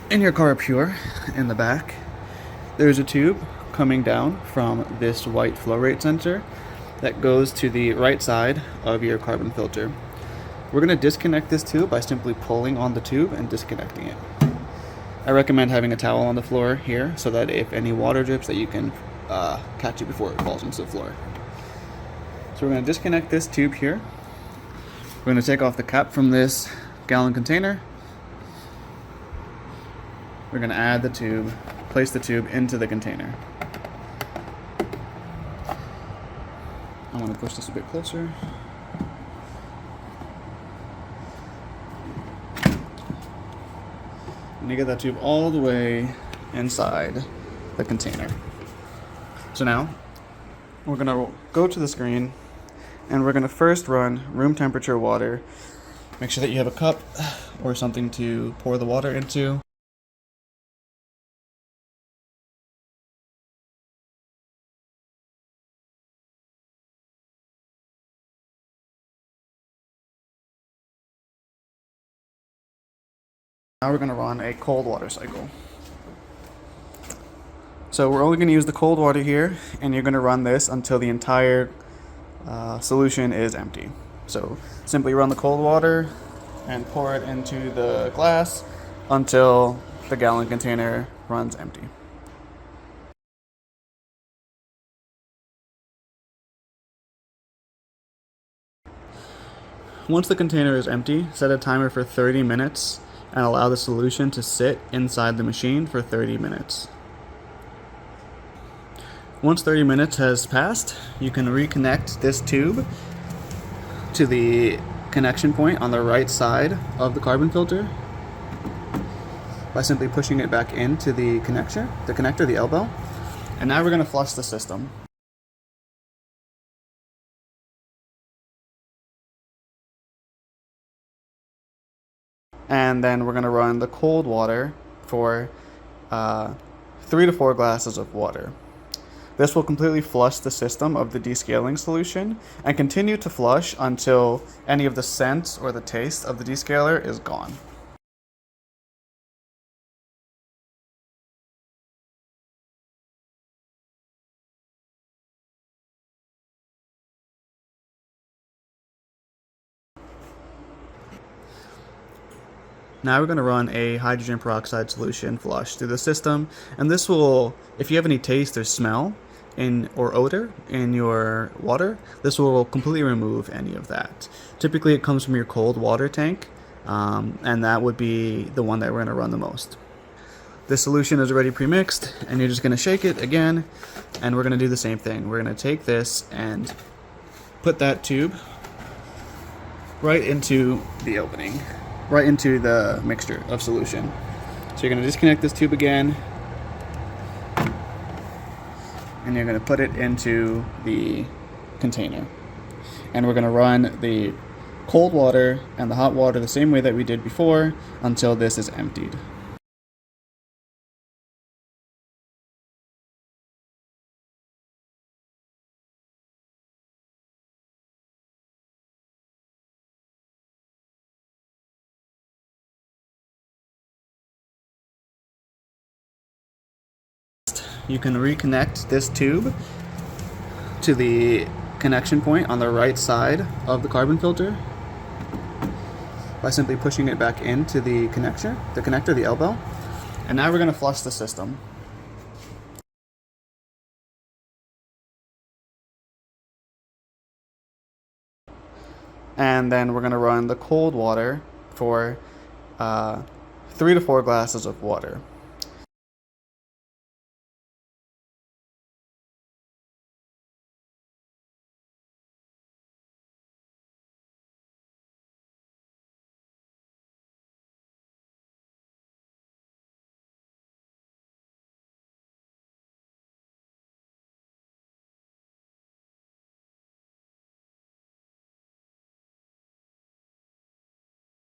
in your car pure, in the back, there's a tube coming down from this white flow rate sensor that goes to the right side of your carbon filter. We're going to disconnect this tube by simply pulling on the tube and disconnecting it. I recommend having a towel on the floor here so that if any water drips that you can catch it before it falls into the floor. So we're going to disconnect this tube here. We're going to take off the cap from this gallon container. We're going to add the tube, place the tube into the container. I'm going to push this a bit closer. And you get that tube all the way inside the container. So now we're going to go to the screen and we're going to first run room temperature water. Make sure that you have a cup or something to pour the water into. Now we're going to run a cold water cycle. So we're only going to use the cold water here, and you're going to run this until the entire solution is empty. So simply run the cold water and pour it into the glass until the gallon container runs empty. Once the container is empty, set a timer for 30 minutes and allow the solution to sit inside the machine for 30 minutes. Once 30 minutes has passed, you can reconnect this tube to the connection point on the right side of the carbon filter by simply pushing it back into the connector, the elbow. And now we're going to flush the system. And then we're going to run the cold water for 3 to 4 glasses of water. This will completely flush the system of the descaling solution and continue to flush until any of the scent or the taste of the descaler is gone. Now we're going to run a hydrogen peroxide solution flush through the system, and this will, if you have any taste or smell or odor in your water, this will completely remove any of that. Typically it comes from your cold water tank, and that would be the one that we're going to run the most. This solution is already pre-mixed, and you're just going to shake it again, and we're going to do the same thing. We're going to take this and put that tube right into the opening, right into the mixture of solution. So you're going to disconnect this tube again, and you're going to put it into the container. And we're going to run the cold water and the hot water the same way that we did before until this is emptied. You can reconnect this tube to the connection point on the right side of the carbon filter by simply pushing it back into the connector, the elbow. And now we're going to flush the system. And then we're going to run the cold water for 3 to 4 glasses of water.